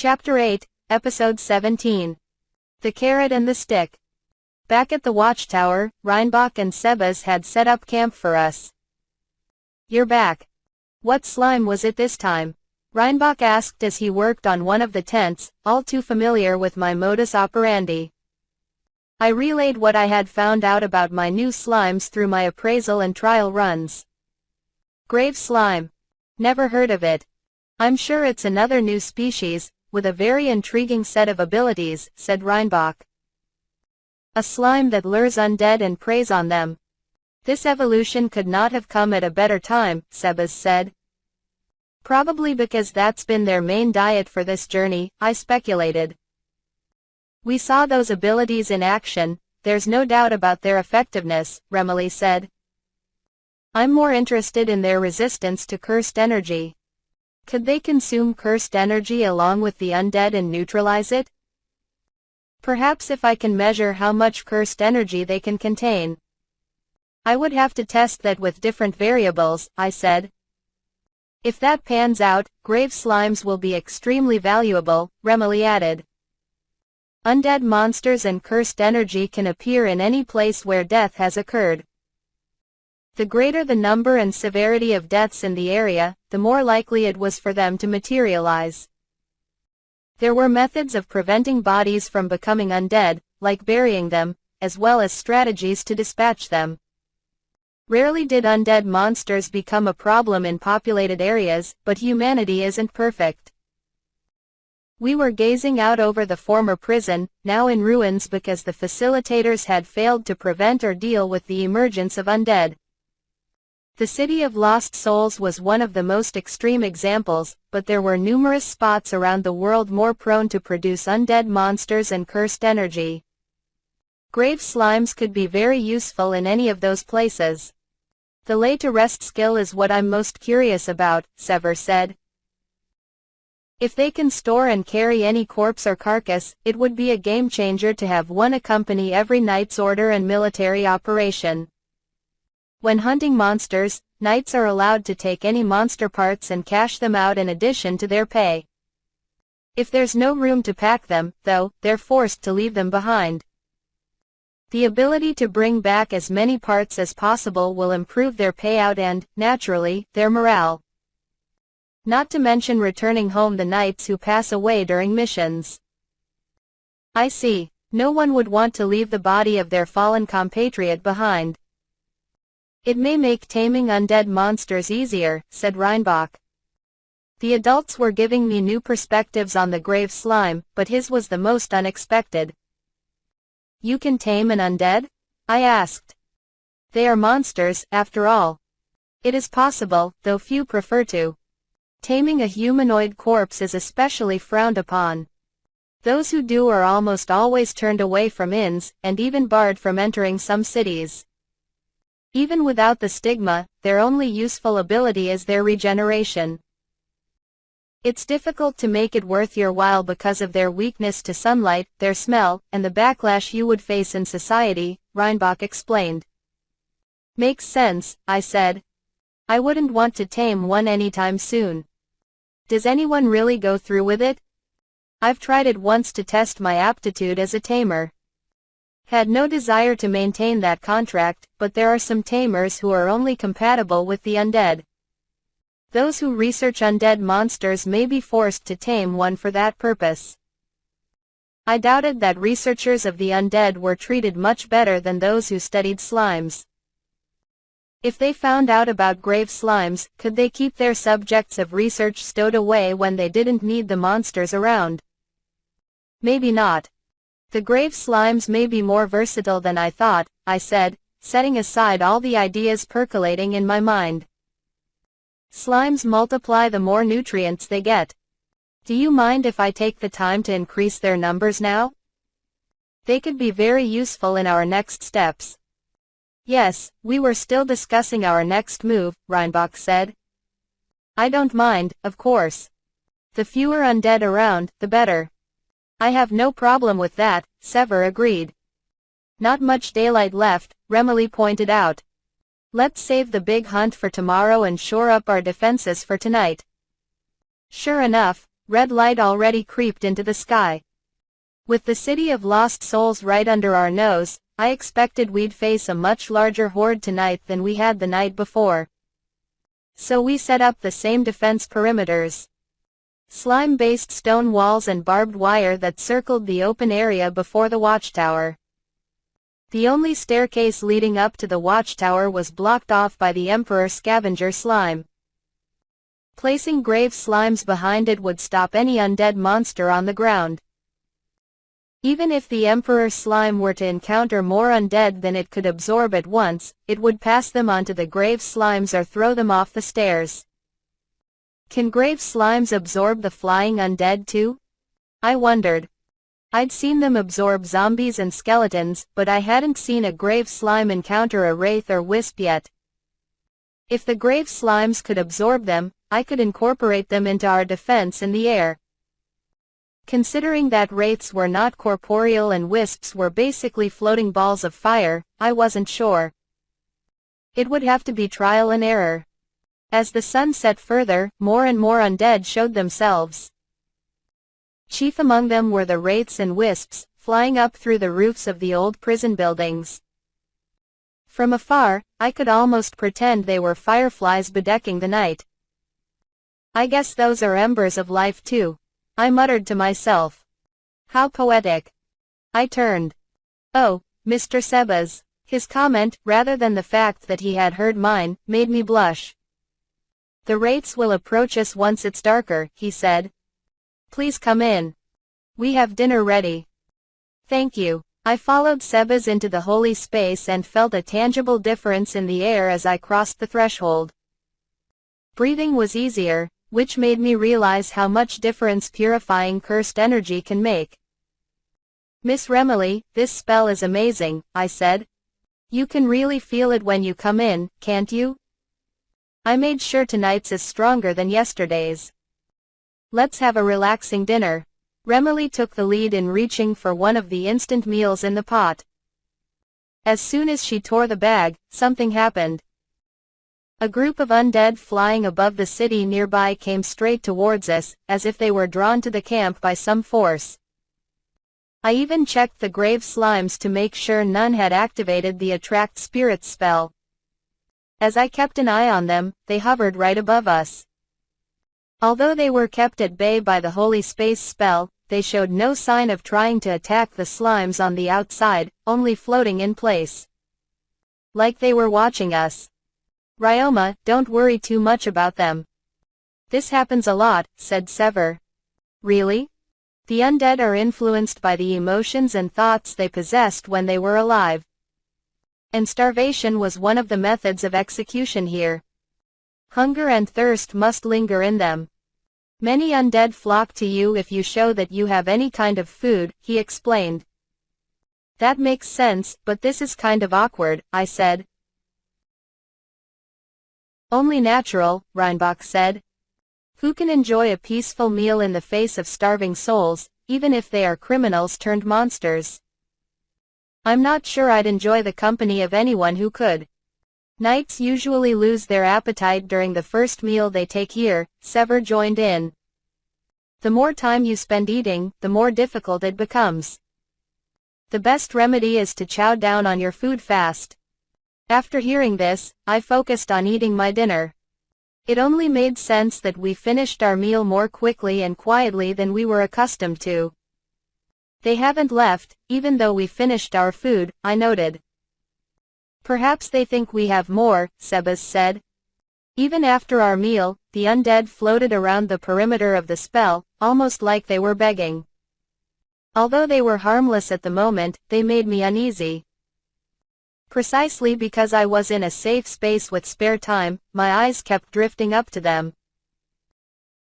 Chapter 8, Episode 17. The Carrot and the Stick. Back at the watchtower, Reinbach and Sebas had set up camp for us. "You're back. What slime was it this time?" Reinbach asked as he worked on one of the tents, all too familiar with my modus operandi. I relayed what I had found out about my new slimes through my appraisal and trial runs. "Grave slime. Never heard of it. I'm sure it's another new species, with a very intriguing set of abilities," said Reinbach. "A slime that lures undead and preys on them. This evolution could not have come at a better time," Sebas said. "Probably because that's been their main diet for this journey," I speculated. "We saw those abilities in action, there's no doubt about their effectiveness," Remily said. "I'm more interested in their resistance to cursed energy. Could they consume cursed energy along with the undead and neutralize it? Perhaps if I can measure how much cursed energy they can contain. I would have to test that with different variables," I said. "If that pans out, grave slimes will be extremely valuable," Remily added. "Undead monsters and cursed energy can appear in any place where death has occurred. The greater the number and severity of deaths in the area, the more likely it was for them to materialize. There were methods of preventing bodies from becoming undead, like burying them, as well as strategies to dispatch them. Rarely did undead monsters become a problem in populated areas, but humanity isn't perfect." We were gazing out over the former prison, now in ruins because the facilitators had failed to prevent or deal with the emergence of undead. The City of Lost Souls was one of the most extreme examples, but there were numerous spots around the world more prone to produce undead monsters and cursed energy. Grave slimes could be very useful in any of those places. "The lay to rest skill is what I'm most curious about," Sever said. "If they can store and carry any corpse or carcass, it would be a game changer to have one accompany every knight's order and military operation. When hunting monsters, knights are allowed to take any monster parts and cash them out in addition to their pay. If there's no room to pack them, though, they're forced to leave them behind. The ability to bring back as many parts as possible will improve their payout and, naturally, their morale. Not to mention returning home the knights who pass away during missions." "I see. No one would want to leave the body of their fallen compatriot behind. It may make taming undead monsters easier," said Reinbach. The adults were giving me new perspectives on the grave slime, but his was the most unexpected. "You can tame an undead?" I asked. "They are monsters, after all. It is possible, though few prefer to. Taming a humanoid corpse is especially frowned upon. Those who do are almost always turned away from inns, and even barred from entering some cities. Even without the stigma, their only useful ability is their regeneration. It's difficult to make it worth your while because of their weakness to sunlight, their smell, and the backlash you would face in society," Reinbach explained. "Makes sense," I said. "I wouldn't want to tame one anytime soon. Does anyone really go through with it? I've tried it once to test my aptitude as a tamer. Had no desire to maintain that contract, but there are some tamers who are only compatible with the undead. Those who research undead monsters may be forced to tame one for that purpose." I doubted that researchers of the undead were treated much better than those who studied slimes. If they found out about grave slimes, could they keep their subjects of research stowed away when they didn't need the monsters around? Maybe not. "The grave slimes may be more versatile than I thought," I said, setting aside all the ideas percolating in my mind. "Slimes multiply the more nutrients they get. Do you mind if I take the time to increase their numbers now? They could be very useful in our next steps." "Yes, we were still discussing our next move," Reinbach said. "I don't mind, of course. The fewer undead around, the better." "I have no problem with that," Sever agreed. "Not much daylight left," Remily pointed out. "Let's save the big hunt for tomorrow and shore up our defenses for tonight." Sure enough, red light already creeped into the sky. With the city of lost souls right under our nose, I expected we'd face a much larger horde tonight than we had the night before. So we set up the same defense perimeters. Slime-based stone walls and barbed wire that circled the open area before the watchtower. The only staircase leading up to the watchtower was blocked off by the Emperor Scavenger slime. Placing grave slimes behind it would stop any undead monster on the ground. Even if the Emperor slime were to encounter more undead than it could absorb at once, it would pass them onto the grave slimes or throw them off the stairs. Can grave slimes absorb the flying undead too? I wondered. I'd seen them absorb zombies and skeletons, but I hadn't seen a grave slime encounter a wraith or wisp yet. If the grave slimes could absorb them, I could incorporate them into our defense in the air. Considering that wraiths were not corporeal and wisps were basically floating balls of fire, I wasn't sure. It would have to be trial and error. As the sun set further, more and more undead showed themselves. Chief among them were the wraiths and wisps, flying up through the roofs of the old prison buildings. From afar, I could almost pretend they were fireflies bedecking the night. I guess those are embers of life too, I muttered to myself. How poetic. I turned. Oh, Mr. Sebas. His comment, rather than the fact that he had heard mine, made me blush. The wraiths will approach us once it's darker, he said. Please come in. We have dinner ready. Thank you. I followed Sebas into the holy space and felt a tangible difference in the air as I crossed the threshold. Breathing was easier, which made me realize how much difference purifying cursed energy can make. Miss Remily, this spell is amazing, I said. You can really feel it when you come in, can't you? I made sure tonight's is stronger than yesterday's. Let's have a relaxing dinner. Remily took the lead in reaching for one of the instant meals in the pot. As soon as she tore the bag, something happened. A group of undead flying above the city nearby came straight towards us, as if they were drawn to the camp by some force. I even checked the grave slimes to make sure none had activated the Attract Spirits spell. As I kept an eye on them, they hovered right above us. Although they were kept at bay by the Holy Space spell, they showed no sign of trying to attack the slimes on the outside, only floating in place. Like they were watching us. Ryoma, don't worry too much about them. This happens a lot, said Sever. Really? The undead are influenced by the emotions and thoughts they possessed when they were alive. And starvation was one of the methods of execution here. Hunger and thirst must linger in them. Many undead flock to you if you show that you have any kind of food, he explained. That makes sense, but this is kind of awkward, I said. Only natural, Reinbach said. Who can enjoy a peaceful meal in the face of starving souls, even if they are criminals turned monsters? I'm not sure I'd enjoy the company of anyone who could. Knights usually lose their appetite during the first meal they take here, Sever joined in. The more time you spend eating, the more difficult it becomes. The best remedy is to chow down on your food fast. After hearing this, I focused on eating my dinner. It only made sense that we finished our meal more quickly and quietly than we were accustomed to. They haven't left, even though we finished our food, I noted. Perhaps they think we have more, Sebas said. Even after our meal, the undead floated around the perimeter of the spell, almost like they were begging. Although they were harmless at the moment, they made me uneasy. Precisely because I was in a safe space with spare time, my eyes kept drifting up to them.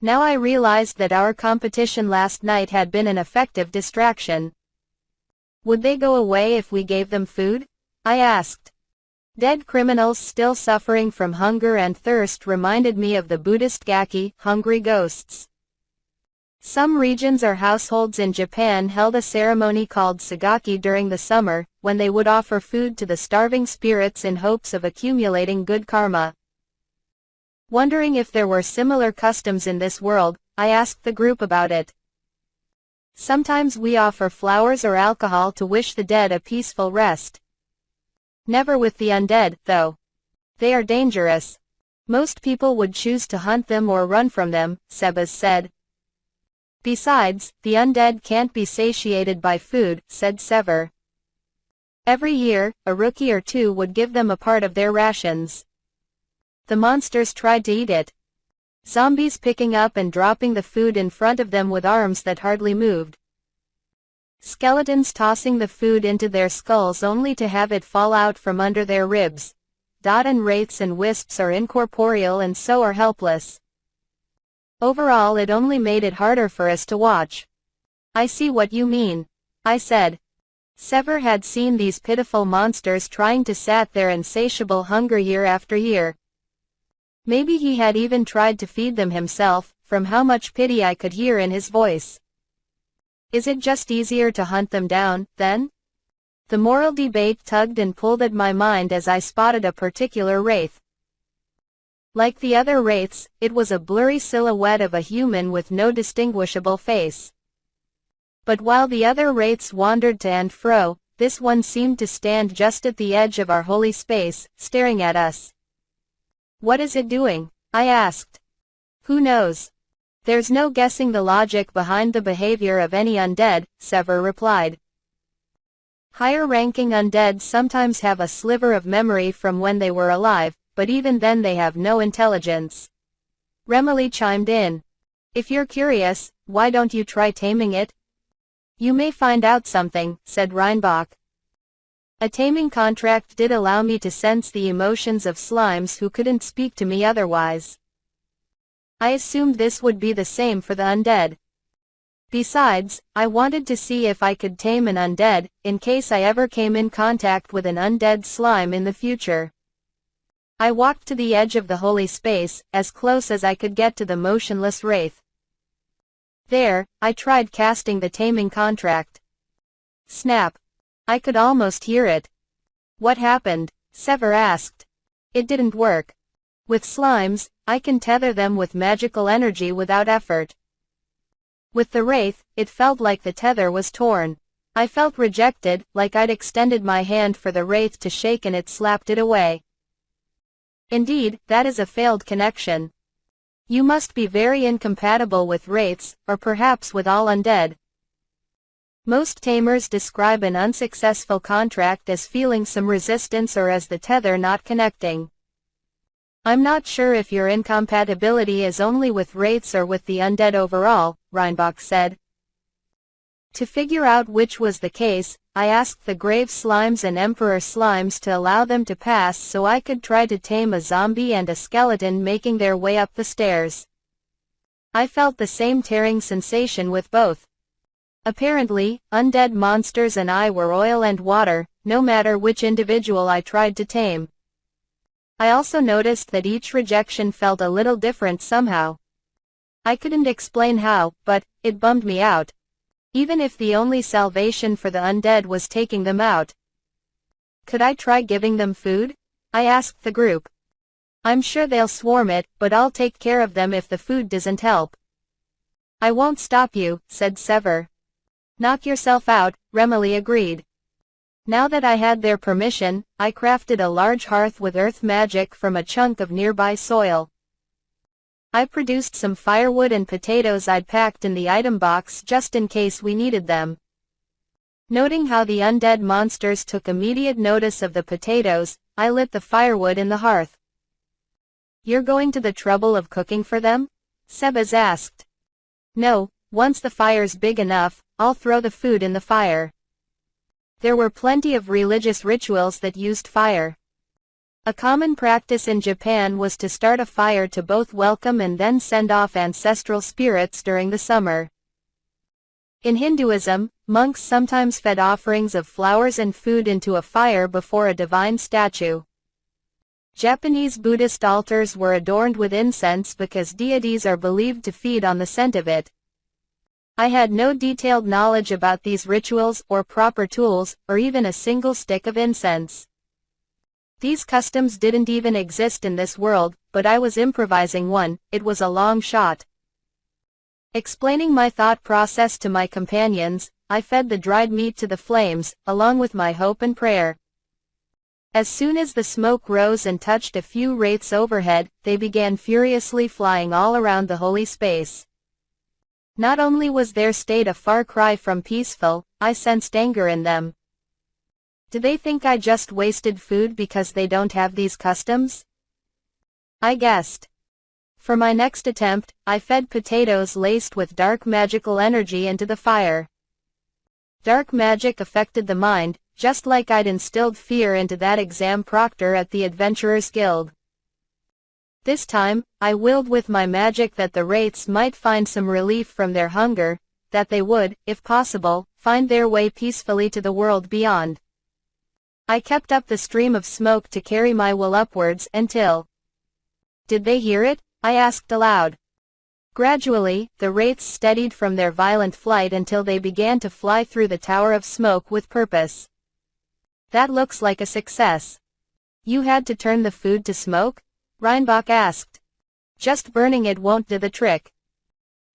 Now I realized that our competition last night had been an effective distraction. Would they go away if we gave them food? I asked. Dead criminals still suffering from hunger and thirst reminded me of the Buddhist gaki, hungry ghosts. Some regions or households in Japan held a ceremony called Sagaki during the summer, when they would offer food to the starving spirits in hopes of accumulating good karma. Wondering if there were similar customs in this world, I asked the group about it. Sometimes we offer flowers or alcohol to wish the dead a peaceful rest. Never with the undead, though. They are dangerous. Most people would choose to hunt them or run from them, Sebas said. Besides, the undead can't be satiated by food, said Sever. Every year, a rookie or two would give them a part of their rations. The monsters tried to eat it. Zombies picking up and dropping the food in front of them with arms that hardly moved. Skeletons tossing the food into their skulls only to have it fall out from under their ribs. And wraiths and wisps are incorporeal and so are helpless. Overall, it only made it harder for us to watch. I see what you mean, I said. Sever had seen these pitiful monsters trying to sat their insatiable hunger year after year. Maybe he had even tried to feed them himself, from how much pity I could hear in his voice. Is it just easier to hunt them down, then? The moral debate tugged and pulled at my mind as I spotted a particular wraith. Like the other wraiths, it was a blurry silhouette of a human with no distinguishable face. But while the other wraiths wandered to and fro, this one seemed to stand just at the edge of our holy space, staring at us. What is it doing? I asked. Who knows? There's no guessing the logic behind the behavior of any undead, Sever replied. Higher-ranking undead sometimes have a sliver of memory from when they were alive, but even then they have no intelligence. Remily chimed in. If you're curious, why don't you try taming it? You may find out something, said Reinbach. A taming contract did allow me to sense the emotions of slimes who couldn't speak to me otherwise. I assumed this would be the same for the undead. Besides, I wanted to see if I could tame an undead, in case I ever came in contact with an undead slime in the future. I walked to the edge of the holy space, as close as I could get to the motionless wraith. There, I tried casting the taming contract. Snap. I could almost hear it. What happened? Sever asked. It didn't work. With slimes, I can tether them with magical energy without effort. With the wraith, it felt like the tether was torn. I felt rejected, like I'd extended my hand for the wraith to shake and it slapped it away. Indeed, that is a failed connection. You must be very incompatible with wraiths, or perhaps with all undead. Most tamers describe an unsuccessful contract as feeling some resistance or as the tether not connecting. I'm not sure if your incompatibility is only with wraiths or with the undead overall, Reinbach said. To figure out which was the case, I asked the Grave Slimes and Emperor Slimes to allow them to pass so I could try to tame a zombie and a skeleton making their way up the stairs. I felt the same tearing sensation with both. Apparently, undead monsters and I were oil and water, no matter which individual I tried to tame. I also noticed that each rejection felt a little different somehow. I couldn't explain how, but it bummed me out. Even if the only salvation for the undead was taking them out. Could I try giving them food? I asked the group. I'm sure they'll swarm it, but I'll take care of them if the food doesn't help. I won't stop you, said Sever. Knock yourself out, Remily agreed. Now that I had their permission, I crafted a large hearth with earth magic from a chunk of nearby soil. I produced some firewood and potatoes I'd packed in the item box just in case we needed them. Noting how the undead monsters took immediate notice of the potatoes, I lit the firewood in the hearth. You're going to the trouble of cooking for them? Sebas asked. No, once the fire's big enough, I'll throw the food in the fire. There were plenty of religious rituals that used fire. A common practice in Japan was to start a fire to both welcome and then send off ancestral spirits during the summer. In Hinduism, monks sometimes fed offerings of flowers and food into a fire before a divine statue. Japanese Buddhist altars were adorned with incense because deities are believed to feed on the scent of it. I had no detailed knowledge about these rituals, or proper tools, or even a single stick of incense. These customs didn't even exist in this world, but I was improvising one. It was a long shot. Explaining my thought process to my companions, I fed the dried meat to the flames, along with my hope and prayer. As soon as the smoke rose and touched a few wraiths overhead, they began furiously flying all around the holy space. Not only was their state a far cry from peaceful, I sensed anger in them. Do they think I just wasted food because they don't have these customs? I guessed. For my next attempt, I fed potatoes laced with dark magical energy into the fire. Dark magic affected the mind, just like I'd instilled fear into that exam proctor at the Adventurers Guild. This time, I willed with my magic that the wraiths might find some relief from their hunger, that they would, if possible, find their way peacefully to the world beyond. I kept up the stream of smoke to carry my will upwards until... Did they hear it? I asked aloud. Gradually, the wraiths steadied from their violent flight until they began to fly through the tower of smoke with purpose. That looks like a success. You had to turn the food to smoke? Reinbach asked. Just burning it won't do the trick.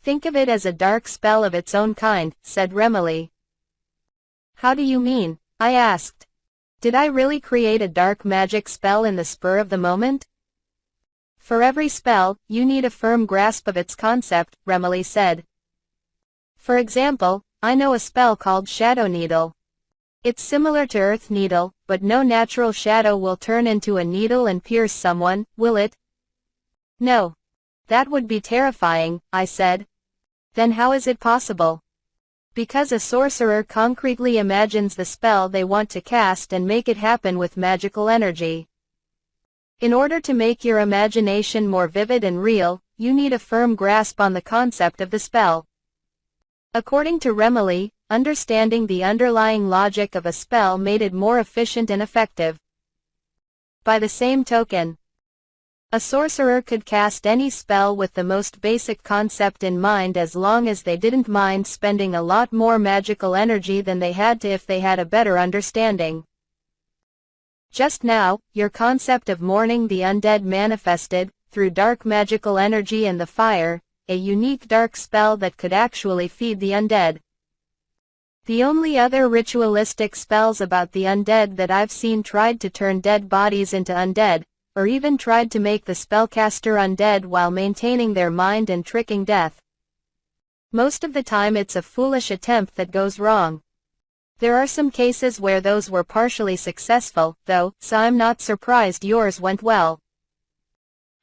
Think of it as a dark spell of its own kind, said Remily. How do you mean? I asked. Did I really create a dark magic spell in the spur of the moment? For every spell, you need a firm grasp of its concept, Remily said. For example, I know a spell called Shadow Needle. It's similar to Earth Needle, but no natural shadow will turn into a needle and pierce someone, will it? No. That would be terrifying, I said. Then how is it possible? Because a sorcerer concretely imagines the spell they want to cast and make it happen with magical energy. In order to make your imagination more vivid and real, you need a firm grasp on the concept of the spell. According to Remily, understanding the underlying logic of a spell made it more efficient and effective. By the same token, a sorcerer could cast any spell with the most basic concept in mind as long as they didn't mind spending a lot more magical energy than they had to if they had a better understanding. Just now, your concept of mourning the undead manifested, through dark magical energy and the fire, a unique dark spell that could actually feed the undead. The only other ritualistic spells about the undead that I've seen tried to turn dead bodies into undead, or even tried to make the spellcaster undead while maintaining their mind and tricking death. Most of the time it's a foolish attempt that goes wrong. There are some cases where those were partially successful, though, so I'm not surprised yours went well.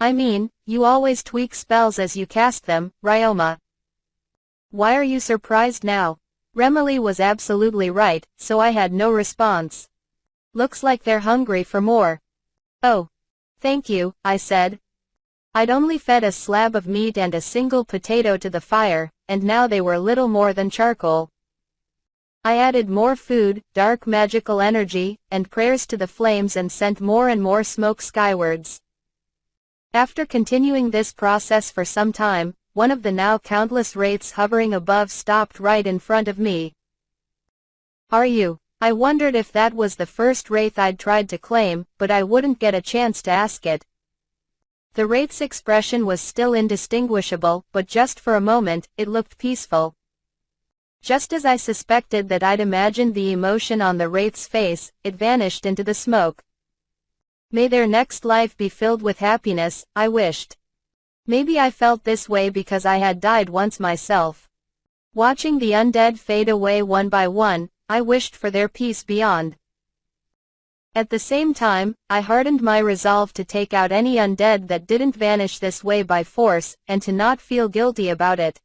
I mean, you always tweak spells as you cast them, Ryoma. Why are you surprised now? Remily was absolutely right, so I had no response. Looks like they're hungry for more. Oh. Thank you, I said. I'd only fed a slab of meat and a single potato to the fire, and now they were little more than charcoal. I added more food, dark magical energy, and prayers to the flames and sent more and more smoke skywards. After continuing this process for some time, one of the now countless wraiths hovering above stopped right in front of me. Are you? I wondered if that was the first wraith I'd tried to claim, but I wouldn't get a chance to ask it. The wraith's expression was still indistinguishable, but just for a moment, it looked peaceful. Just as I suspected that I'd imagined the emotion on the wraith's face, it vanished into the smoke. May their next life be filled with happiness, I wished. Maybe I felt this way because I had died once myself. Watching the undead fade away one by one, I wished for their peace beyond. At the same time, I hardened my resolve to take out any undead that didn't vanish this way by force, and to not feel guilty about it.